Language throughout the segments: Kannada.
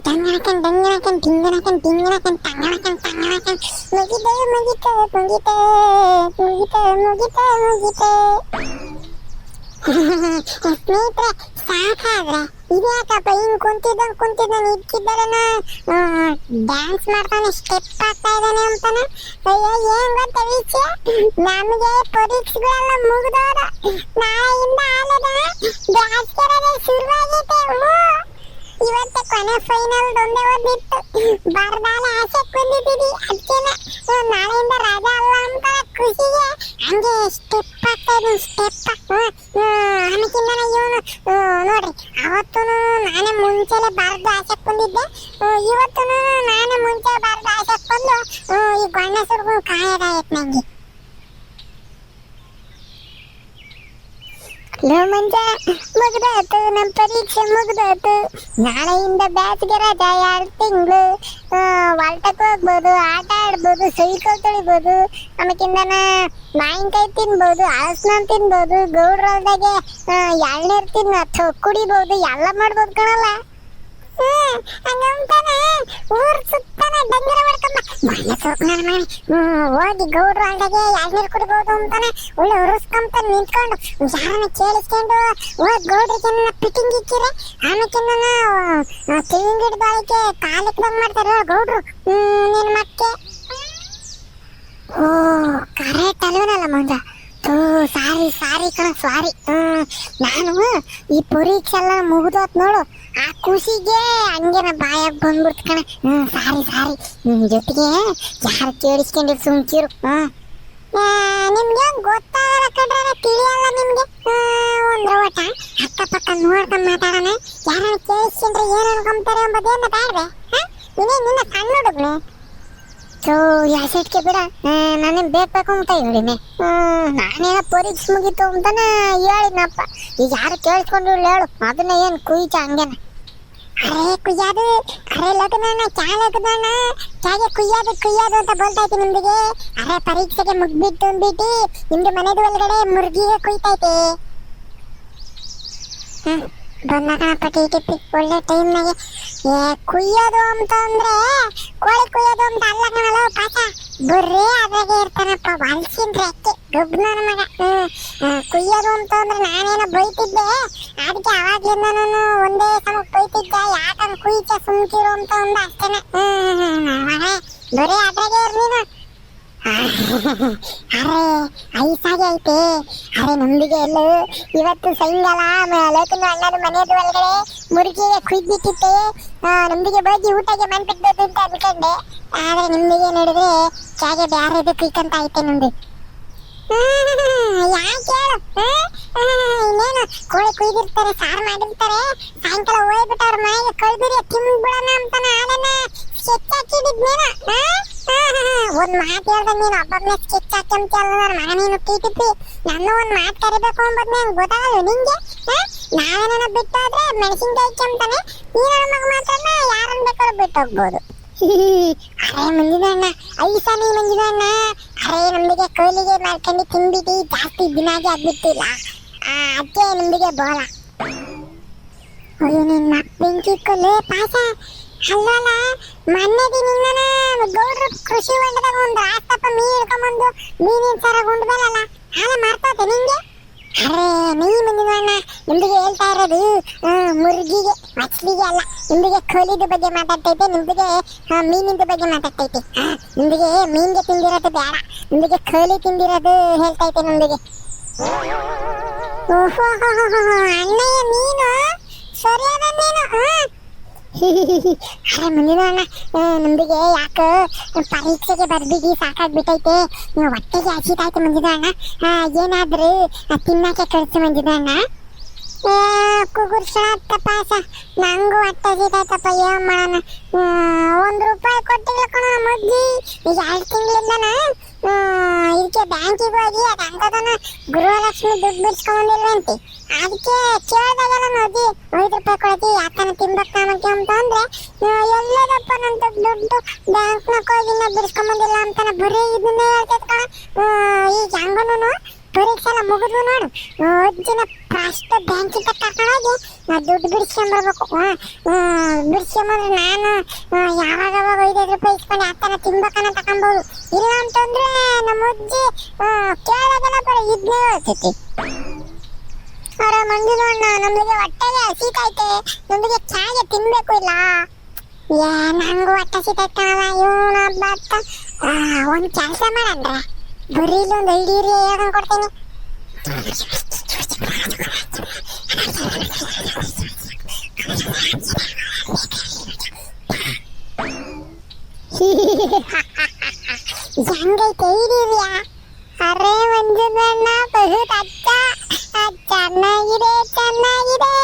ದಂಗನಕನ್ ದಂಗನಕನ್ ದಿಂಗನಕನ್ ದಿಂಗನಕನ್ ತಂಗನಕನ್ ತಂಗನಕನ್ ಮುಗಿತೆ ಮುಗಿತೆ ಮುಗಿತೆ ಮುಗಿತೆ ಮುಗಿತೆ ಮುಗಿತೆ. ಸ್ನೇಹಿತರೆ ಸಾಕಾದ್ರೆ ಇದ್ಯಾಕಪ್ಪ ಹಿಂಗ್ ಕುಂತಿದ್ದಾನೆ ಇದ್ಕಿದ್ದಾರನ ಡ್ಯಾನ್ಸ್ ಮಾಡ್ತಾನೆ, ಸ್ಟೆಪ್ ಆಗ್ತಾ ಇದ್ದಾನೆ ಅಂತಾನೆ. ಅಯ್ಯೋ ಏನ್ ಗೊತ್ತಾ ವಿಷಯ, ನಮಗೆ ಪರೀಕ್ಷೆಗಳೆಲ್ಲ ಮುಗಿದೋದ, ನಾಳೆಯಿಂದ ಬ್ಯಾಸ್ಗೆರೆ ಶುರುವಾಗೈತೆ. ಇವತ್ತೆ ಕೊನೆ ಫೈನಲ್ ಒಂದೇ ಒಂದಿತ್ತು, ಬರ್ದಾಲ ಆಸೆ ಬಂದಿದ್ದೀವಿ, ಅದಕ್ಕೆಲ್ಲ ನಾಳೆಯಿಂದ ರಜಾ ಅಲ್ಲ ಅಂತ ಖುಷಿಗೆ ಹಂಗೆ ಸ್ಟೆಪ್ ಆಗ್ತಾ ಇದ್ದೀನಿ. ಸ್ಟೆಪ್ ಆಮೇಕಿಂದ ಇವನು ನೋಡ್ರಿ, ಅವತ್ತು ನಾನೇ ಮುಂಚೆಲೆ ಬರ್ದು ಆಸೆ ಬಂದಿದ್ದೆ, ಇವತ್ತು ನಾನೇ ಮುಂಚೆ ಬರ್ದು ಆಸೆ ಬಂದು ಈ ಗಂಡಸರಿಗೂ ಕಾಯದಾಗೈತೆ ನಂಗೆ. ಮಂಜ ಮುಗ್ದಾತು, ನಮ್ಮ ಪರೀಕ್ಷೆ ಮುಗ್ದಾತು, ನಾಳೆಯಿಂದ ಬ್ಯಾಚ್ಗೆ ರಜಾ 2 ತಿಂಗಳು. ಹೊಲ್ಟಕ್ಕೆ ಹೋಗ್ಬೋದು, ಆಟ ಆಡ್ಬೋದು, ಸೈಕಲ್ ತೊಳಿಬೋದು, ಆಮೇಕಿಂದನ ಮಾವಿನಕಾಯಿ ತಿನ್ಬೋದು, ಹಲಸಿನ ತಿನ್ಬೋದು, ಗೌಡ್ರ ಹೊಲ್ದಾಗೆ ಎಳ್ನೀರು ಕುಡಿಬೋದು, ಎಲ್ಲ ಮಾಡ್ಬೋದು ಕಣಲ್ಲ. ಹಂಗಂತಾನೆ ಊರ್ ಸುತ್ತಾನೆ ಡಂಗರ ಮಾಡ್ಕೊಂಬ ಹೋಗಿ ಗೌಡ್ರ ಹೊಲ್ದಾಗೆ ಎಳ್ನೀರು ಕುಡಿಬೋದು ಅಂತಾನೆ ಒಳ್ಳೆ ಉರಿಸ್ಕೊಂತಾನೆ ನಿಂತ್ಕೊಂಡು ಯಾರನ್ನ ಕೇಳಿಸ್ಕೊಂಡು ಹೋಗಿ ಗೌಡ್ರಿಗೆ ಪಿಟಿಂಗ್ ಇಕ್ಕಿರೆ ಆಮೇಕಿಂದನ ತೆಂಗಿನ ಗಿಡದೊಳಗೆ ಕಾಲಿಕ್ ಬಂದ್ ಮಾಡ್ತಾರೆ ಗೌಡ್ರು ನಿನ್ ಮಕ್ಕೆ. ಓ ಕರೆಕ್ಟ್ ಅಲ್ವನಲ್ಲ ಮಂಜ, ಸಾರಿ ಕಣ ಸಾರಿ. ನಾನು ಈ ಪರೀಕ್ಷೆ ಎಲ್ಲ ಮುಗಿದೋತ್ ನೋಡು, ಆ ಖುಷಿಗೆ ಹಂಗೆ ನಾ ಬಾಯಾಗ ಬಂದ್ಬಿಡ್ತು ಕಣ. ಸಾರಿ ಜೊತೆಗೆ ಯಾರು ಕೇಳಿಸ್ಕೊಂಡಿರ್ ಸುಮ್ಕಿರು. ನಿಮ್ಗೆ ಗೊತ್ತಾಗಲ್ಲ ಕಣ್ರೆ, ತಿಳಿಯಲ್ಲ ನಿಮ್ಗೆ. ಒಂದ್ರ ಓಟ ಅಕ್ಕಪಕ್ಕ ನೋಡ್ಕೊಂಡ್ ಮಾತಾಡೋಣ, ಯಾರನ್ನ ಕೇಳಿಸ್ಕೊಂಡ್ರೆ ಏನ್ ಅನ್ಕೊಂತಾರೆ ಎಂಬುದೇನ ಬೇಡ್ವೆ? ನಿನ್ನ ಸಣ್ಣ ಹುಡುಗ್ನೆ ಯಾಸಿಟ್ಗೆ ಬಿಡ, ನಾನೇನ್ ಬೇಕು ಅಂತ ಹೇಳಿನಿ. ನಾನೇನ ಪರೀಕ್ಷೆ ಮುಗೀತು ಅಂತಾನ ಹೇಳಿದ್ನಪ್ಪ. ಈಗ ಯಾರು ಕೇಳಿಸ್ಕೊಂಡ್ರು ಹೇಳು, ಅದನ್ನ ಏನ್ ಕುಯ್ಚ ಹಂಗೇನ. ಅರೆ ಕುಯ್ಯೋದು, ಅರೆ ಲಗ್ನ ಚಾಗೆ ಕುಯ್ಯೋದು ಅಂತ ಬೋಲ್ತೈತಿ ನಿಮ್ದಿಗೆ. ಅರೆ ಪರೀಕ್ಷೆಗೆ ಮುಗ್ಬಿಟ್ಟು ಅಂದ್ಬಿಟ್ಟು ನಿಮ್ದು ಮನೆದು ಒಳಗಡೆ ಮುರ್ಗಿಗೆ ಕುಯ್ತೈತೆ. ಬಂದ ಕಣಪ್ಪ ಟಿಪಿ ಒಳ್ಳೆ ಟೈಮ್ನಾಗೆ. ಕುಯ್ಯೋದು ಅಂತ ಅಂದ್ರೆ ಕೋಳಿ ಕುಯ್ಯೋದು ಅಂತ ಅಲ್ಲ ಕಣಲ್ಲ ಪಾಠ, ಬುರ್ರೇ ಅದ್ರಾಗೆ ಇರ್ತಾನಪ್ಪ ಹೊಲ್ಸಿಂದ್ರೆ ಅಕ್ಕೆ ಗಬ್ನ ಮಗ. ಕುಯ್ಯೋದು ಅಂತ ಅಂದ್ರೆ ನಾನೇನೋ ಬೈತಿದ್ದೆ, ಅದಕ್ಕೆ ಅವಾಗ್ಲಿಂದ ನಾನು ಒಂದೇ ಸಮ ಬೈತಿದ್ದೆ, ಯಾಕಂದ್ ಕುಯ್ಚ ಸುಮ್ಕಿರು ಅಂತ ಅಂದ ಅಷ್ಟೇನೆ. ಬರೀ ಅದ್ರಾಗೆ ಇರ್ ನೀನು. ಅರೆ ಐಸಾಗೆ ಐತೆ. ಅರೆ ನಮ್ದಿಗೆ ಎಲ್ಲೂ ಇವತ್ತು ಸಾಯಂಕಾಲ ಲೇಖನ ಅಣ್ಣನ ಮನೆಯದು ಒಳಗಡೆ ಮುರುಗಿಗೆ ಕುಯ್ದ್ಬಿಟ್ಟಿತ್ತೆ, ನಮ್ದಿಗೆ ಬಗ್ಗೆ ಊಟಗೆ ಮನ್ಬಿಡ್ಬೋದು ಅಂತ ಅನ್ಕೊಂಡೆ. ಆದ್ರೆ ನಿಮ್ದಿಗೆ ನೋಡಿದ್ರೆ ಚಾಗೆ ಬ್ಯಾರೆದು ಕುಯ್ಕಂತ ಐತೆ ನಮ್ದು. ಯಾಕೆ ಹೇಳು, ಇನ್ನೇನು ಕೋಳಿ ಕುಯ್ದಿರ್ತಾರೆ, ಸಾರು ಮಾಡಿರ್ತಾರೆ, ಸಾಯಂಕಾಲ ಹೋಗ್ಬಿಟ್ಟು ಅವ್ರ ಮನೆಗೆ ಕಳ್ದಿರಿ ತಿಂದ್ಬಿಡೋಣ ಅಂತಾನ ಅದನ್ನ ಸ್ಕೆಚ್ ಹಾಕಿಡಿದ್ನೇನ. ಒಂದ್ ಮಾತು ಹೇಳ್ದೆ ನೀನು ಒಬ್ಬೊಬ್ನೇ ಸ್ಕೆಚ್ ಹಾಕಂತ ಮಗ ನೀನು ಟಿಪಿ. ನನ್ನ ಒಂದ್ ಮಾತು ಕರಿಬೇಕು ಅಂಬದ್ನ ಗೊತ್ತಾಗಲ್ಲ ನಿಂಗೆ. ನಾವೇನ ಬಿಟ್ಟೋದ್ರೆ ಮೆಣಸಿನ್ಕಾಯಿ ಕೆಮ್ತಾನೆ, ನೀನ ಮಗ ಮಾತ್ರ ಯಾರನ್ನ ಬೇಕಾದ್ರೂ ಬಿಟ್ಟು ಹೋಗ್ಬೋದು. ಅರೆ ಮಂಜಿದಣ್ಣ ಐಸಾನಿ ಮಂಜಿದಣ್ಣ, ಅರೆ ನಮ್ದಿಗೆ ಕೋಲಿಗೆ ಮಾಡ್ಕೊಂಡು ತಿಂದ್ಬಿಟ್ಟು ಜಾಸ್ತಿ ದಿನಾಗೆ ಆಗ್ಬಿಟ್ಟಿಲ್ಲ, ಅದಕ್ಕೆ ನಮ್ದಿಗೆ ಬೋಲ. ಅಯ್ಯೋ ನಿನ್ನ ಬೆಂಕಿ ಕೊಲ್ಲೆ ಪಾಸ ಅಲ್ಲಲ್ಲ. ಮೊನ್ನೆದಿ ನಿನ್ನ ಗೌಡ್ರು ಕೃಷಿ ಹೊಂಡದಾಗ ಒಂದು ಆಸ್ತಪ್ಪ ಮೀನ್ ಹಿಡ್ಕೊಂಬಂದು ಮೀನಿನ ಸರ ಗುಂಡದಲ್ಲ ಹಾಲ ಮಾಡ್ತಾತೆ ನಿಂಗೆ. ಅರೆ ನೀ ಮಂಜಿದಣ್ಣ ನಿಮ್ದಿಗೆ ಹೇಳ್ತಾ ಇರೋದು ಮುರುಗಿಗೆ ಮಚ್ಲಿಗೆ ಅಲ್ಲ, ನಿಮ್ದಿಗೆ ಕೋಲಿದ ಬಗ್ಗೆ ಮಾತಾಡ್ತೈತೆ, ನಿಮ್ದಿಗೆ ಮೀನಿಂದ ಬಗ್ಗೆ ಮಾತಾಡ್ತೈತೆ. ನಿಮ್ದಿಗೆ ಮೀನ್ಗೆ ತಿಂದಿರೋದು ಬೇಡ, ನಿಮ್ದಿಗೆ ಕೋಲಿ ತಿಂದಿರೋದು ಹೇಳ್ತೈತೆ ನಮ್ದಿಗೆ. ಓಹೋ ಅಣ್ಣಯ್ಯ ನೀನು ಸರಿಯಾದ ನೀನು. ಅರೆ ಮುಂದಿನ ನಮ್ದಿಗೆ ಯಾಕೆ ಪರೀಕ್ಷೆಗೆ ಬರ್ಬಿಟ್ಟು ಸಾಕಾಗ್ಬಿಟ್ಟೈತೆ, ಹೊಟ್ಟೆಗೆ ಹಸಿತಾಯ್ತು ಮಂಜಿದ ಅಣ್ಣ, ಏನಾದ್ರೂ ತಿನ್ನಕ್ಕೆ ಕಳಿಸು ಮಂಜಿದ ಅಣ್ಣ. ಕುಗುರ್ಸಪ್ಪ ನಂಗೂ ಹೊಟ್ಟೆ ಹಸಿತಾಯ್ತಪ್ಪ, ಏನ್ ಮಾಡೋಣ. ₹1 ಕೊಟ್ಟಿಲ್ಲ ಕಣ ಮಗ್ಗಿ. ಈಗ 2 ತಿಂಗಳಿಂದನ ಇದಕ್ಕೆ ಬ್ಯಾಂಕಿಗೆ ಹೋಗಿ ಅದಂತದನ್ನ ಗೃಹಲಕ್ಷ್ಮಿ ದುಡ್ಡು ಬಿಡ್ಸ್ಕೊಂಡಿಲ್ವಂತೆ, ಅದಕ್ಕೆ ಕೇಳಿದಾಗೆಲ್ಲ ನೋಡಿ ₹5 ಕೊಡ್ತಿ ಯಾಕನ ತಿನ್ಬೇಕು ನಮಗೆ ಅಂತ ಅಂದ್ರೆ ಎಲ್ಲದಪ್ಪ ನನ್ನ ದುಡ್ಡು ಬ್ಯಾಂಕ್ನಾಗ ಹೋಗಿ ಬಿಡಿಸ್ಕೊಂಬಂದಿಲ್ಲ ಅಂತಾನೆ ಬರೀ ಇದನ್ನೇ ಹೇಳ್ತೈತೆ ಕಣ. ಈಗ ಹಂಗನು ಪರೀಕ್ಷೆ ಎಲ್ಲ ಮುಗಿದ್ವು ನೋಡು, ಅಜ್ಜಿನ ಫಸ್ಟ್ ಬ್ಯಾಂಕಿಂದ ಕರ್ಕೊಂಡೋಗಿ ದುಡ್ಡು ಬಿಡಿಸ್ಕೊಂಬರ್ಬೇಕು. ಬಿಡಿಸ್ಕೊಂಬಂದ್ರೆ ನಾನು ಯಾವಾಗ 5 ರೂಪಾಯಿ ಇಸ್ಕೊಂಡು ಆತನ ತಿನ್ಬೇಕನ್ನ ತಗೊಂಬೋದು. ಇಲ್ಲ ಅಂತಂದ್ರೆ ನಮ್ಮ ಅಜ್ಜಿ ಕೇಳೋದೆಲ್ಲ ಬರೀ ಇದನ್ನೇ ಹೇಳ್ತೈತಿ. ಅವರ ಮಂಜುನಣ್ಣ ನಮಗೆ ಹೊಟ್ಟೆಗೆ ಹಸಿತೈತೆ, ನಮಗೆ ಚಾಗೆ ತಿನ್ಬೇಕು. ಇಲ್ಲ ನಂಗೂ ಹೊಟ್ಟೆ ಹಸಿತೈತೆ ಕಣವ, ಇವನು ಹಬ್ಬ ಅಂತ ಒಂದು ಕೆಲಸ ಮಾಡಂದ್ರೆ ಬರೀ ಇಲ್ಲೊಂದು ಐಡಿಯರಿ ಹೇಳ್ಕೊಂಡು ಕೊಡ್ತೀನಿ. ಹೆಂಗೈತೆ ಐಡಿಯರಿಯಾ? ಅರೆ ಮಂಜುನಣ್ಣ ಬಹುತ್ ಅಚ್ಚ, ಚೆನ್ನಾಗಿದೆ ಚೆನ್ನಾಗಿದೆ.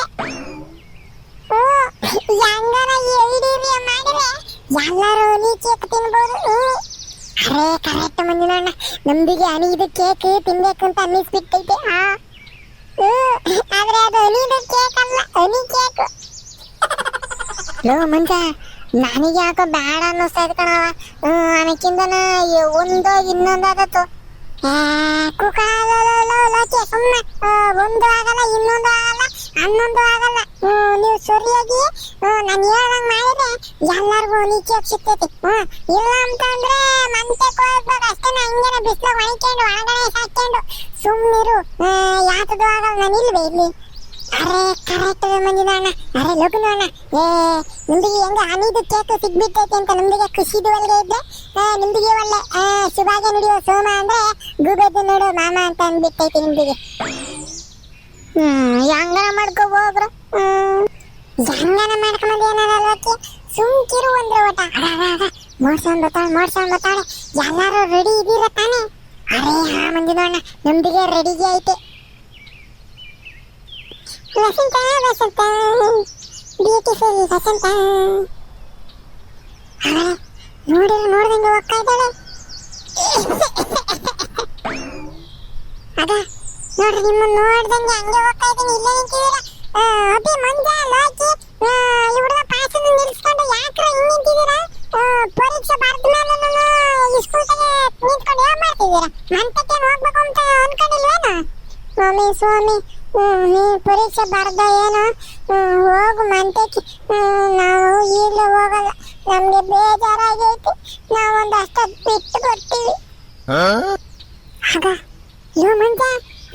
ಹೆಂಗನ ಐಡಿಯರಿಯ ಮಾಡಿದ್ರೆ ಎಲ್ಲರೂ ನೀ ಕೇಕ್ ತಿನ್ಬೋದು. ಅರೆ ಕರೆಕ್ಟ್ ಮಂಜುನಣ್ಣ, ನಮ್ದಿಗೆ ಅಣಿದ ಕೇಕ್ ತಿನ್ಬೇಕು ಅಂತ ಅನ್ನಿಸ್ಬಿಟ್ಟೈತೆ. ಆದ್ರೆ ಅದು ಅಣಿದ ಕೇಕ್ ಅಲ್ಲ, ಅಣಿ ಕೇಕ್. ಲೋ ಮಂಜ, ನನಗೆ ಯಾಕೋ ಬೇಡ ಅನ್ನಿಸ್ತೈತೆ ಕಣವ. ಅದಕ್ಕಿಂತನ ಒಂದು ಇನ್ನೊಂದಾದತ್ತು ಕುಕಾಲೋಕೆ ಸುಮ್ಮನೆ ಒಂದು ಆಗಲ್ಲ, ಇನ್ನೊಂದು ಆಗಲ್ಲ, ಹನ್ನೊಂದು ಆಗಲ್ಲ. ನೀವು ಸರಿಯಾಗಿ ನಾನು ಹೇಳ್ದಂಗೆ ಮಾಡಿದ್ರೆ ಎಲ್ಲರಿಗೂ ನೀಚೆ ಸಿಗ್ತೈತಿ. ಇಲ್ಲ ಅಂತಂದ್ರೆ ಮಂತೆಗೆ ಹೋಗ್ಬೇಕು ಅಷ್ಟೇ. ಹಂಗೇನೆ ಬಿಸಿಲಾಗ ಒಣಕೊಂಡು ಒಳಗಡೆ ಸಾಕೊಂಡು ಸುಮ್ಮನಿರು, ಯಾತದು ಆಗಲ್ಲ. ನಾನು ಇಲ್ವೇ ಇಲ್ಲಿ? ಅರೆ ಕರೆಕ್ಟ್ ಮಂಜುನಣ್ಣ. ಅರೆ ಲೋಕನಣ್ಣ, ನಿಮ್ದಿಗೆ ಹೆಂಗ ಅನಿದು ಕೇಕ್ ಸಿಗ್ಬಿಟ್ಟೈತೆ ಅಂತ ನಮ್ದಿಗೆ ಖುಷಿದು ಒಳಗೆ ಇದ್ರೆ ನಿಮ್ದಿಗೆ ಒಳ್ಳೆ ಶುಭಾಗೆ ನುಡಿಯೋ ಸೋಮ ಅಂದ್ರೆ ಗೂಬೆದ್ದು ನೋಡು ಮಾಮ ಅಂತ ಅಂದ್ಬಿಟ್ಟೈತಿ ನಿಮ್ದಿಗೆ. ಹೆಂಗನ ಮಾಡ್ಕೊ ಹೋಗ್ರು, ಹೆಂಗನ ಮಾಡ್ಕೊಂಬಂದು ಏನಾರಲ್ವಕ್ಕೆ ಸುಮ್ಕಿರು ಅಂದ್ರೆ ಓಟ. ಮೋಡ್ಸೊಂಡ್ ಬತ್ತಾಳೆ. ಎಲ್ಲಾರು ರೆಡಿ ಇದೀರ ತಾನೆ? ಅರೆ ಹಾ ಮಂಜುನಣ್ಣ, ನಮ್ದಿಗೆ ರೆಡಿಗೆ ಐತೆ. ವಸಂತ ವಸಂತ ಬ್ಯೂಟಿಫುಲ್ ವಸಂತ. ನೋಡ್ದಂಗೆ ಹೋಗ್ತಾ ಇದ್ದಾಳೆ. ಅದ ನೋಡ್ರಿ, ನಿಮ್ಮನ್ನ ನೋಡ್ದಂಗೆ ಹಂಗೆ ಹೋಗ್ತಾ ಇದ್ದೀನಿ. ಇಲ್ಲ ನಿಂತಿದ್ದೀರ ಅಭಿ ಮಂಜ ಲೋಕಿ ಈ ಹುಡುಗ ಪಾಸನ್ನು ನಿಲ್ಸ್ಕೊಂಡು ಯಾಕ್ರ ಹಿಂಗೆ ನಿಂತಿದ್ದೀರ? ಪರೀಕ್ಷೆ ಬರ್ದ ಮೇಲೆ ಸ್ಕೂಲ್ಗೆ ನಿಂತ್ಕೊಂಡು ಏನ್ ಮಾಡ್ತಿದ್ದೀರ? ಮಂತಕ್ಕೆ ಹೋಗ್ಬೇಕು ಅಂತ ಅನ್ಕೊಂಡಿಲ್ವೇನು? ಸ್ವಾಮಿ ನೀ ಪರೀಕ್ಷೆ ಬರ್ದ ಏನು? ಹೋಗು ಮಂತಕ್ಕೆ. ನಾವು ಈಗಲೇ ಹೋಗಲ್ಲ, ನಮ್ಗೆ ಬೇಜಾರಾಗೈತಿ. ನಾವೊಂದಷ್ಟು ಬಿಟ್ಟು ಬರ್ತೀವಿ. ಆಗ ಇವ್ ಮಂಜ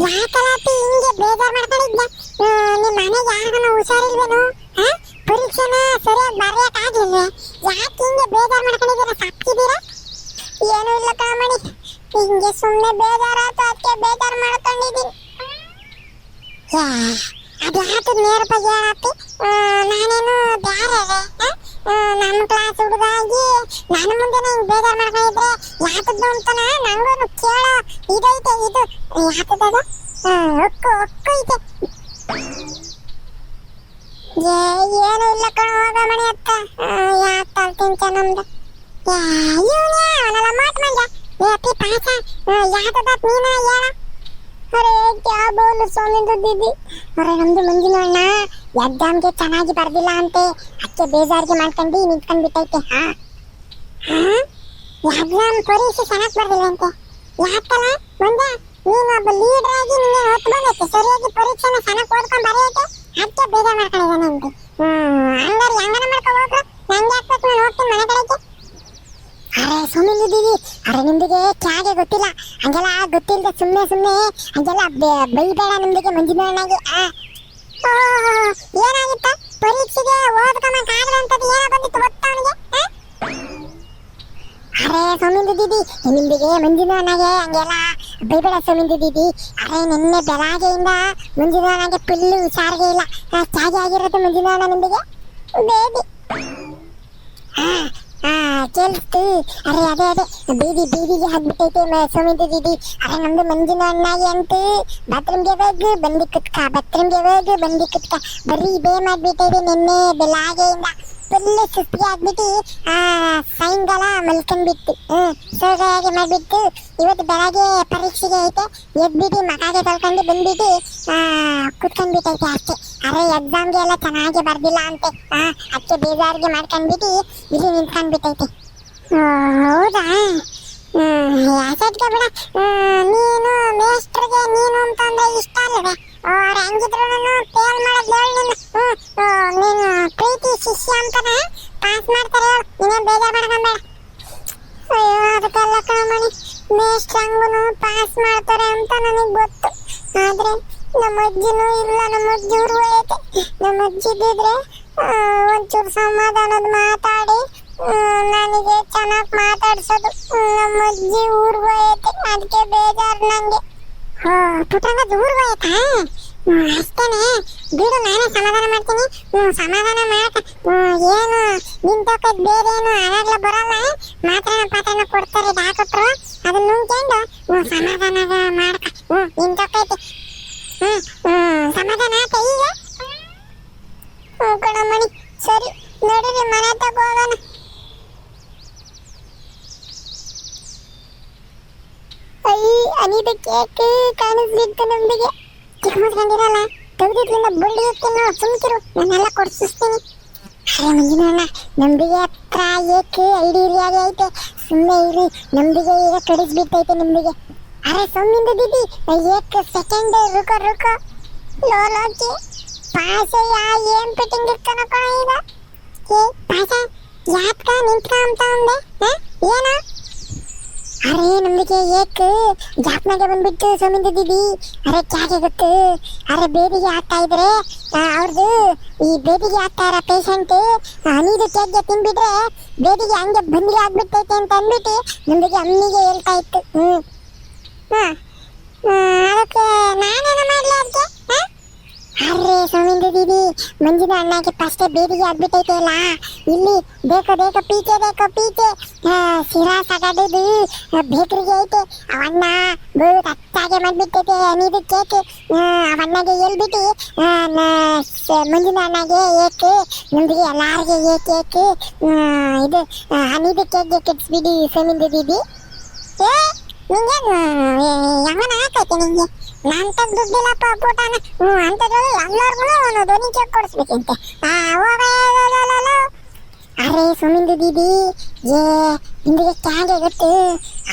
ಯಾಕಲಾತಿ ಹಿಂಗೆ ಬೇಜಾರು ಮಾಡ್ಕೊಂಡಿದ್ದೆ? ನಿಮ್ಮ ಮನೆಗೆ ಯಾರಿಗನ ಹುಷಾರಿಲ್ವೇನು? ಪರೀಕ್ಷೆನ ಸರಿಯಾಗಿ ಬರೆಯಕ್ ಆಗಿಲ್ವೇ? ಯಾಕೆ ಹಿಂಗೆ ಬೇಜಾರು ಮಾಡ್ಕೊಂಡಿದ್ದೀರಾ? ಸತ್ತಿದ್ದೀರಾ? ಏನೂ ಇಲ್ಲ ಕಾಮಣಿ, ಹಿಂಗೆ ಸುಮ್ಮನೆ ಬೇಜಾರಾಯ್ತು, ಅದಕ್ಕೆ ಬೇಜಾರು ಮಾಡ್ಕೊಂಡಿದ್ದೀನಿ. ಅದು ಯಾಕೆ ನೇರವಾಗಿ ಹೇಳತ್ತಿ? ನಾನೇನು ಬ್ಯಾರೆ ನಮ್ಮ ಕ್ಲಾಸ್ ಹುಡುಗಾಗಿ ನನ್ನ ಮುಂದೆನೇ ಹಿಂಗೆ ಬೇಜಾರು ಮಾಡ್ಕೊಂಡಿದ್ರೆ ಯಾತದ್ದು ಅಂತನ ನಂಗೂ ಕೇಳೋ ಇದೈತೆ. ಇದು ಯಾತದ ಒಕ್ಕು ಐತೆ. ಏನು ಇಲ್ಲ ಕಣ, ಹೋಗ ಮನೆ ಹತ್ತ. ಯಾಕೆ ಅಲ್ತಿಂಚ ನಮ್ದು ಇವನೇ ಅವನಲ್ಲ ಮಾಟ್ ಮಂಜ. ಏಪಿ ಪಾಸ ಯಾತದ ನೀನ ಹೇಳ. ಅರೆ ಕ್ಯಾ ಬೋಲು ಸ್ವಾಮಿಂದು ದೀದಿ. ಅರೆ ನಮ್ದು ಮಂಜುನಣ್ಣ ಎಕ್ಸಾಮ್ಗೆ ಚೆನ್ನಾಗಿ ಬರ್ದಿಲ್ಲ ಅಂತೆ, ಅದಕ್ಕೆ ಬೇಜಾರಿಗೆ ಮಾಡ್ಕೊಂಡು ನಿಂತ್ಕೊಂಡ್ಬಿಟ್ಟೈತೆ. ಎಕ್ಸಾಮ್ ಪರೀಕ್ಷೆ ಚೆನ್ನಾಗಿ ಬರ್ದಿಲ್ಲ ಅಂತೆ. ಯಾಕಲ್ಲ ಮಂಜ, ನೀನೊಬ್ಬ ಲೀಡರ್ ಆಗಿ ನಿನ್ನೆ ಹೊತ್ತು ಬಂದೈತೆ, ಸರಿಯಾಗಿ ಪರೀಕ್ಷೆನ ಚೆನ್ನಾಗಿ ಓದ್ಕೊಂಡು ಬರೆಯಕ್ಕೆ ಅದಕ್ಕೆ ಬೇಜಾರು ಮಾಡ್ಕೊಂಡಿದ್ದಾನೆ ಅಂತೆ. ಹಂಗಾರೆ ಹೆಂಗನ ಮಾಡ್ಕೊ ಹೋಗ್ರು, ನಂಗೆ ಹಾಕ್ಬೇಕು, ನಾನು ಹೋಗ್ತೀನಿ ಮನೆ ಕಡೆಗೆ. ಅರೆ ಸುಮ್ಮನೆ ದೀದಿ, ಅರೆ ನಿಮ್ದಿಗೆ ಕ್ಯಾಗೆ ಗೊತ್ತಿಲ್ಲ, ಹಂಗೆಲ್ಲ ಗೊತ್ತಿಲ್ಲದೆ ಸುಮ್ಮನೆ ಹಂಗೆಲ್ಲ ಬೈಬೇಡ ನಮ್ದಿಗೆ ಮಂಜುನಣ್ಣಗೆ. ಏನಾಗಿತ್ತ ಪರೀಕ್ಷೆಗೆ ಓದ್ಕೊಂಬಂತಾದ್ರೆ ಅಂತದ್ದು ಏನೋ ಬಂದಿತ್ತು ಗೊತ್ತಾ ಅವನಿಗೆ? ಅರೆ ಸೋಮಿಂದು ದೀದಿ, ನಿಮ್ದಿಗೆ ಮಂಜುನಣ್ಣಗೆ ಹಂಗೆಲ್ಲ ಬೈಬೇಡ ಸೋಮಿಂದು ದೀದಿ. ಅರೆ ನಿನ್ನೆ ಬೆಳಗ್ಗೆಯಿಂದ ಮಂಜುನಣ್ಣಗೆ ಫುಲ್ಲು ಹುಷಾರಿಗೆ ಇಲ್ಲ, ಚಾಗೆ ಆಗಿರೋದು ಮಂಜುನಣ್ಣ ನಿಮ್ದಿಗೆ ಬೇಬಿ. ಕೇಳಿಸ್ತು. ಅರೆ ಅದೇ ಬೀದಿಗೆ ಹಾಕ್ಬಿಟ್ಟೈತೆ ಸೋಮಿಂದು ದೀದಿ. ಅರೆ ನಮ್ದು ಮಂಜುನಣ್ಣಗೆ ಅಂತೂ ಬಾತ್ರೂಮ್ಗೆ ಹೋಗು ಬಂದಿ ಕುತ್ಕ, ಬಾತ್ರೂಮ್ಗೆ ಹೋಗು ಬಂದಿ ಕುತ್ಕ ಬರೀ ಇದೇ ಮಾಡ್ಬಿಟ್ಟೈತೆ. ನಿನ್ನೆ ಬೆಳಗ್ಗೆಯಿಂದ ಫುಲ್ ಸುಸ್ತಿಗೆ ಆಗ್ಬಿಟ್ಟು ಸಾಯಂಕಾಲ ಮಲ್ಕೊಂಡ್ಬಿಟ್ಟು ಸೋಗಾಗೆ ಮಾಡ್ಬಿಟ್ಟು ಇವತ್ತು ಬೆಳಗ್ಗೆ ಪರೀಕ್ಷೆಗೆ ಐತೆ, ಎದ್ಬಿಟ್ಟು ಮಕಾಗೆ ತೊಳ್ಕೊಂಡು ಬಂದ್ಬಿಟ್ಟು ಕುತ್ಕೊಂಡ್ಬಿಟ್ಟೈತೆ ಅಷ್ಟೇ. ಅರೆ ಎಕ್ಸಾಮ್ಗೆ ಎಲ್ಲ ಚೆನ್ನಾಗಿ ಬರ್ದಿಲ್ಲ ಅಂತೆ, ಅದಕ್ಕೆ ಬೇಜಾರಿಗೆ ಮಾಡ್ಕೊಂಡ್ಬಿಟ್ಟು ಇಲ್ಲಿ ನಿಂತ್ಕೊಂಡ್ಬಿಟ್ಟೈತೆ. ಹೌದಾ? ಆಸೆಟ್ಗೆ ಬಿಡ. ನೀನು ಮೇಸ್ಟ್ರಿಗೆ ನೀನು ಅಂತಂದ್ರೆ ಇಷ್ಟ ಅಲ್ಲದೆ ಅವ್ರು ಹೆಂಗಿದ್ರು ಫೇಲ್ ಮಾಡೋದು ಹೇಳಿ ನೀನು ಪ್ರೀತಿ ಶಿಷ್ಯ ಅಂತಾನೆ ಪಾಸ್ ಮಾಡ್ತಾರೆ ಹೇಳು. ನೀನೇನು ಬೇಜಾರು ಮಾಡ್ಕೊಂಬೇಡ. ಅಯ್ಯೋ ಅದಕ್ಕೆಲ್ಲ ಕಾಮಣಿ ಮೇಸ್ಟ್ ಹಂಗೂ ಪಾಸ್ ಮಾಡ್ತಾರೆ ಅಂತ ನನಗೆ ಗೊತ್ತು. ಆದ್ರೆ ನಮ್ಮ ಅಜ್ಜಿನೂ ಇಲ್ಲ, ನಮ್ಮ ಅಜ್ಜಿ ಊರು ಐತೆ. ನಮ್ಮ ಅಜ್ಜಿ ಇದ್ದಿದ್ರೆ ಒಂಚೂರು ಸಮಾಧಾನದ ಮಾತಾಡಿ ನನಗೆ ಚೆನ್ನಾಗಿ ಮಾತಾಡ್ಸೋದು. ನಮ್ಮ ಅಜ್ಜಿ ಊರ್ಗೂ ಐತೆ, ಅದಕ್ಕೆ ಬೇಜಾರು ನಂಗೆ. ಪುಟ್ಟಂಗ ಊರ್ಗೂ ಐತಾ? ಅಷ್ಟೇನೆ ಬಿಡು, ನಾನೇ ಸಮಾಧಾನ ಮಾಡ್ತೀನಿ. ಸಮಾಧಾನ ಮಾಡಕ ಏನು ನಿಂತೋಕದ್ ಬೇರೆ ಏನು ಅವಾಗ್ಲೇ ಬರಲ್ಲ. ಮಾತ್ರನ ಕೊಡ್ತಾರೆ ಡಾಕ್ಟ್ರು, ಅದನ್ನ ನುಂಗ್ಕೊಂಡು ಸಮಾಧಾನ ಮಾಡಕ ನಿಂತೋಕೈತಿ. ಸಮಾಧಾನ ಆತ ಈಗ? ಕಣಮಣಿ ಸರಿ ನಡೀರಿ ಮನೆ ತಗೋಗೋಣ. ಅನಿದ ಕೇಕ್ ಕಾಣಿಸ್ಬಿಟ್ಟು ನಮ್ದಿಗೆ ಚಿಕ್ಕಮಸ್ಕೊಂಡಿರಲ್ಲ, ತೆಗೆದಿದ್ರಿಂದ ಬುಳ್ಳಿ ತಿನ್ನೋ ಸುಮ್ಕಿರು, ನಾನೆಲ್ಲ ಕೊಡ್ಸಿಸ್ತೀನಿ. ಅರೆ ಮಂಜುನಣ್ಣ, ನಂಬಿಗೆ ಹತ್ರ ಏಕೆ ಐಡಿಯಾಗಿ ಐತೆ, ಸುಮ್ಮನೆ ಇರಿ. ನಂಬಿಗೆ ಈಗ ಕಡಿಸ್ಬಿಟ್ಟೈತೆ ನಂಬಿಗೆ. ಅರೆ ಸೊಮ್ಮಿಂದ ದೀದಿ ಏಕ್ ಸೆಕೆಂಡ್ ರುಕೋ ರುಕೋ ಲೋಲೋಕೆ ಪಾಸೆ ಏನ್ ಫಿಟ್ಟಿಂಗ್ ಇರ್ತಾನ ಕಣ ಈಗ. ಏ ಪಾಸ ಯಾತ್ಕ ನಿಂತ್ಕ ಅಂತ ಅಂದೆ ಏನ? ಅರೆ ನಂಬಿಕೆ ಏಕ್ ಜಾಪ್ನಾಗೆ ಬಂದ್ಬಿಟ್ಟು ಸೋಮಿಂದ ದೀದಿ. ಅರೆ ಕ್ಯಾಗೆ ಗೊತ್ತು? ಅರೆ ಬೇದಿಗೆ ಆಗ್ತಾ ಇದ್ರೆ ಅವ್ರದ್ದು ಈ ಬೇದಿಗೆ ಆಗ್ತಾ ಇರೋ ಪೇಷಂಟ್ ನೀರು ಕೇಕ್ಗೆ ತಿನ್ಬಿಟ್ರೆ ಬೇದಿಗೆ ಹಂಗೆ ಬಂದಿಗೆ ಆಗ್ಬಿಟ್ಟೈತೆ ಅಂತ ಅಂದ್ಬಿಟ್ಟು ನಂಬಿಕೆ ಅಮ್ಮಿಗೆ ಹೇಳ್ತಾ ಇತ್ತು. ಅದಕ್ಕೆ ನಾನೇನ ಮಾಡ್ಲಿ ಅದಕ್ಕೆ? ಅರೆ ಸೋಮಿಂದ ದೀದಿ, ಮಂಜಿನ ಅಣ್ಣಗೆ ಫಸ್ಟೇ ಬೇದಿಗೆ ಆಗ್ಬಿಟ್ಟೈತೆ ಅಲ್ಲ, ಇಲ್ಲಿ ಬೇಕೋ ಪೀಕೆ ಸಿರಾ ಸಗಡದು ಬೇಕರಿಗೆ ಐತೆ. ಅವನ್ನ ಬಹುತ್ ಅಚ್ಚಾಗೆ ಮಾಡ್ಬಿಟ್ಟೈತೆ ನೀರು ಕೇಕ್. ಅವಣ್ಣಗೆ ಹೇಳ್ಬಿಟ್ಟು ಮಂಜಿನ ಅಣ್ಣಗೆ ಏಕ್, ನಮ್ದಿಗೆ ಎಲ್ಲಾರಿಗೆ ಏಕ್ ಇದು ಹನಿದು ಕೇಕ್ಗೆ ಕೆಡ್ಸ್ಬಿಡಿ ಸೋಮಿಂದ ದೀದಿ. ನಿಂಗೆ ಯಮನ ಹಾಕೈತೆ ನಿಂಗೆ. ನಾನ್ ತಗ್ ದುಡ್ಡಿಲ್ಲಪ್ಪ ಪೂಟಾನ. ಅಂತದ್ರಲ್ಲಿ ಎಲ್ಲರಿಗೂ ಒಂದು ಧ್ವನಿ ಕೇಕ್ ಕೊಡಿಸ್ಬೇಕಂತೆ. ಅರೆ ಸುಮಿಂದ ದೀದಿ ಏ ಇಂದಿಗೆ ಕ್ಯಾಗೆ ಗೊತ್ತು?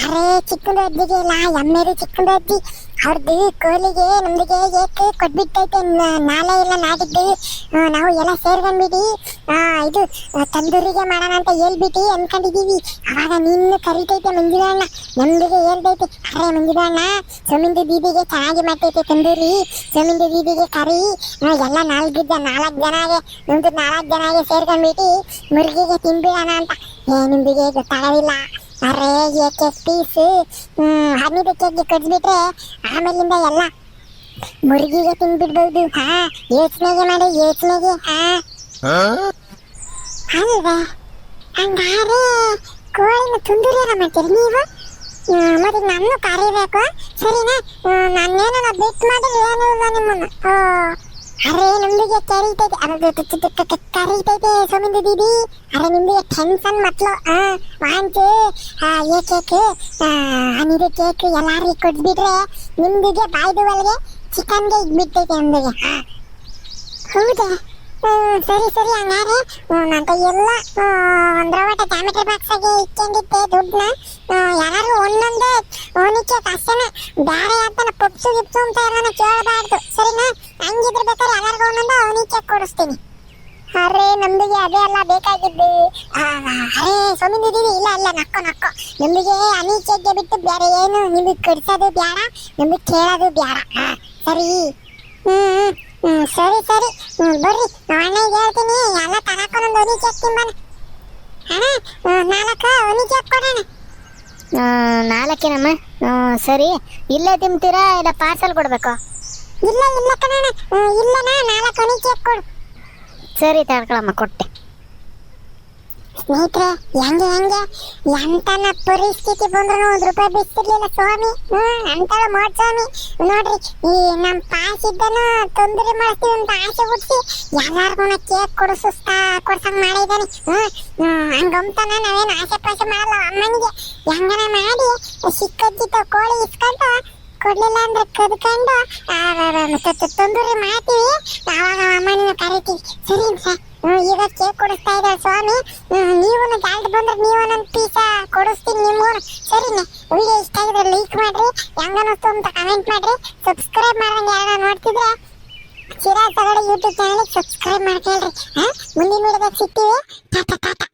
ಅರೆ ಚಿಕ್ಕಂದು ಅಜ್ಜಿಗೆ ಇಲ್ಲ, ಎಮ್ಮೆದು ಚಿಕ್ಕಂದು ಅಜ್ಜಿ ಅವ್ರದ್ದು ಕೋಲಿಗೆ ನಮ್ದಿಗೆ ಏಕ್ ಕೊಟ್ಬಿಟ್ಟೈತೆ. ನಾಳೆ ಇಲ್ಲ ನಾಡಿದ್ದು ನಾವು ಎಲ್ಲ ಸೇರ್ಕೊಂಡ್ಬಿಟ್ಟು ಇದು ತಂದೂರಿಗೆ ಮಾಡೋಣ ಅಂತ ಹೇಳ್ಬಿಟ್ಟು ಅನ್ಕೊಂಡಿದೀವಿ. ಅವಾಗ ನಿನ್ನ ಕರಿತೈತೆ ಮಂಜುಳಣ್ಣ, ನಮ್ದಿಗೆ ಹೇಳ್ತೈತೆ. ಅರೆ ಮಂಜುಳಣ್ಣ, ಸೋಮಿಂದ ದೀದಿಗೆ ಚೆನ್ನಾಗಿ ಮಾಡ್ತೈತೆ ತಂದೂರಿ, ಸೋಮಿಂದ ದೀದಿಗೆ ಕರಿ ಎಲ್ಲ ನಾಲ್ಕು ಜನಾಗೆ ನಮ್ದು 4 ಜನಾಗೆ ಸೇರ್ಕೊಂಡ್ಬಿಟ್ಟು ಮುರುಗಿಗೆ ತಿನ್ಬಿಡೋಣ ಅಂತ. ನಿಮ್ದಿಗೆ ಗೊತ್ತಾಗೋದಿಲ್ಲ. ಅರೆ ಏಕೆ ಪೀಸ್ ಹನಿದ ಕೇಕ್ಗೆ ಕಡ್ಸ್ಬಿಟ್ರೆ ಆಮೇಲಿಂದ ಎಲ್ಲ ಮುರುಗಿಗೆ ತಿನ್ಬಿಡ್ಬಹುದು. ಯೋಚನೆಗೆ ಮಾಡಿ ಯೋಚನೆಗೆ. ಅಲ್ವೇ? ಹಂಗಾರೆ ಕೋಳಿನ ತುಂದೂರಿಯಲ್ಲ ಮಾಡ್ತೀರಿ ನೀವು? ಮತ್ತೆ ನನ್ನ ಕರಿಬೇಕು ಸರಿನಾ? ನಾನೇನ ಬಿಟ್ ಮಾಡಿದ್ರೆ ಏನೂ ಇಲ್ಲ ನಿಮ್ಮನ್ನು. ಅರೆ ನಮ್ದಿಗೆ ಕರಿತೈತೆ ಕರಿತೈತೆ ಸೋಮಿಂದ ದೀದಿ. ಅರೆ ನಿಮ್ದಿಗೆ ಟೆನ್ಷನ್ ಮತ್ಲು ವಾಂಚು ಏಕೆ ಹನಿದು ಕೇಕ್ ಎಲ್ಲಾರಿಗೆ ಕೊಡ್ಬಿಟ್ರೆ ನಿಮ್ದಿಗೆ ಬಾಯ್ದು ಒಳಗೆ ಚಿಕನ್ಗೆ ಇದ್ಬಿಟ್ಟೈತೆ ನಮ್ದಿಗೆ. ಹೌದಾ? ಸರಿ ಹಂಗಾರೆ ನನ್ನ ಕೈಯೆಲ್ಲ ಒಂದ್ರವಟ ಜಾಮೆಟ್ರಿ ಬಾಕ್ಸಾಗೆ ಇಟ್ಕೊಂಡಿದ್ದೆ ದುಡ್ಡನ್ನ. ಯಾರು ಒಂದೊಂದೇ ಓನಿಕೆ ಅಷ್ಟೇನೆ, ಬೇರೆ ಯಾತನ ಪಪ್ಸು ಗಿಪ್ಸು ಅಂತ ಏನೋ ಕೇಳಬಾರ್ದು ಸರಿನಾ? ಹಂಗಿದ್ರೆ ಬೇಕಾದ್ರೆ ಎಲ್ಲರಿಗೂ ಒಂದೊಂದು ಓನಿಕೆ ಕೊಡಿಸ್ತೀನಿ. ಅರೆ ನಮ್ದಿಗೆ ಅದೇ ಅಲ್ಲ ಬೇಕಾಗಿದ್ದು. ಅರೆ ಸೋಮಿಂದ ದೀದಿ ಇಲ್ಲ ನಕ್ಕೋ ನಮ್ದಿಗೆ ಅನಿಕೆಗೆ ಬಿಟ್ಟು ಬೇರೆ ಏನು ನಿಮಗೆ ಕಡಿಸೋದು ಬೇಡ, ನಮಗೆ ಕೇಳೋದು ಬೇಡ. ಸರಿ ಸರಿ ಬರ್ರಿ, ಅಣ್ಣಗೆ ಹೇಳ್ತೀನಿ ಎಲ್ಲ ತಗೊಂಡು ಒನಿ ಕೇಕ್ ತಿಂಬಾನ. ಅಣ್ಣ 4 ಒನಿ ಕೇಕ್ ಕೊಡೋಣ. 4 ಸರಿ. ಇಲ್ಲೇ ತಿಂತೀರಾ ಇಲ್ಲ ಪಾರ್ಸಲ್ ಕೊಡ್ಬೇಕು? ಇಲ್ಲ ಕಣಣ್ಣ, ಇಲ್ಲನಾ 4 ಒನಿ ಕೇಕ್ ಕೊಡು. ಸರಿ ತಗೊಳಮ್ಮ, ಕೊಟ್ಟೆ. ಸ್ನೇಹಿತರೆ ಹೆಂಗೆ ಎಂತನ ಪರಿಸ್ಥಿತಿ ಬಂದ್ರು 1 ರೂಪಾಯಿ ಬಿಸ್ತಿರ್ಲಿಲ್ಲ ಸ್ವಾಮಿ. ಅಂತಳ ಮೋಟ್ ಸ್ವಾಮಿ ನೋಡ್ರಿ, ಈ ನಮ್ ಪಾಸ್ ಇದ್ದನು ತೊಂದರೆ ಮಾಡ್ತೀವಿ ಅಂತ ಆಸೆ ಹುಟ್ಟಿಸಿ ಎಲ್ಲಾರ್ಗು ಕೇಕ್ ಕೊಡ್ಸಂಗ್ ಮಾಡಿದಾನೆ. ಹಂಗಂತಾನ ನಾವೇನು ಆಸೆ ಪಾಸೆ ಮಾಡಲ್ಲ. ಅಮ್ಮನಿಗೆ ಹೆಂಗನ ಮಾಡಿ ಸಿಕ್ಕಜ್ಜಿತ ಕೋಳಿ ಇಸ್ಕೊಂಡು ಕೊಡ್ಲಿಲ್ಲ ಅಂದ್ರೆ ಕದ್ಕೊಂಡು ತಂದೂರಿ ಮಾಡ್ತೀವಿ. ಅವಾಗ ಅಮ್ಮನಿನ ಕರಿ ಹೇಳ್ತೀವಿ ಸರಿ ಸರ್. ಈಗ ಕೇಕ್ ಕೊಡಿಸ್ತಾ ಇದ್ದಾಳೆ ಸ್ವಾಮಿ. ನೀವು ಜಾಲ್ಟ್ ಬಂದ್ರೆ ನೀವು ಒಂದೊಂದು ಪೀಸ ಕೊಡಿಸ್ತೀನಿ ನಿಮ್ಗೂ. ಸರಿನೇ, ವಿಡಿಯೋ ಇಷ್ಟ ಆಗಿದ್ರೆ ಲೈಕ್ ಮಾಡ್ರಿ, ಹೆಂಗನ್ನಿಸ್ತು ಅಂತ ಕಮೆಂಟ್ ಮಾಡ್ರಿ, ಸಬ್ಸ್ಕ್ರೈಬ್ ಮಾಡ್ದಂಗೆ ಯಾರು ನೋಡ್ತಿದ್ರೆ ಚಿರಾಗ್ ತಗಡೆ ಯೂಟ್ಯೂಬ್ ಚಾನಲ್ ಸಬ್ಸ್ಕ್ರೈಬ್ ಮಾಡ್ಕೊಳ್ರಿ. ಮುಂದಿನ ವಿಡಿಯೋದಾಗ ಸಿಗ್ತೀವಿ. ಟಾಟಾ ಟಾಟಾ.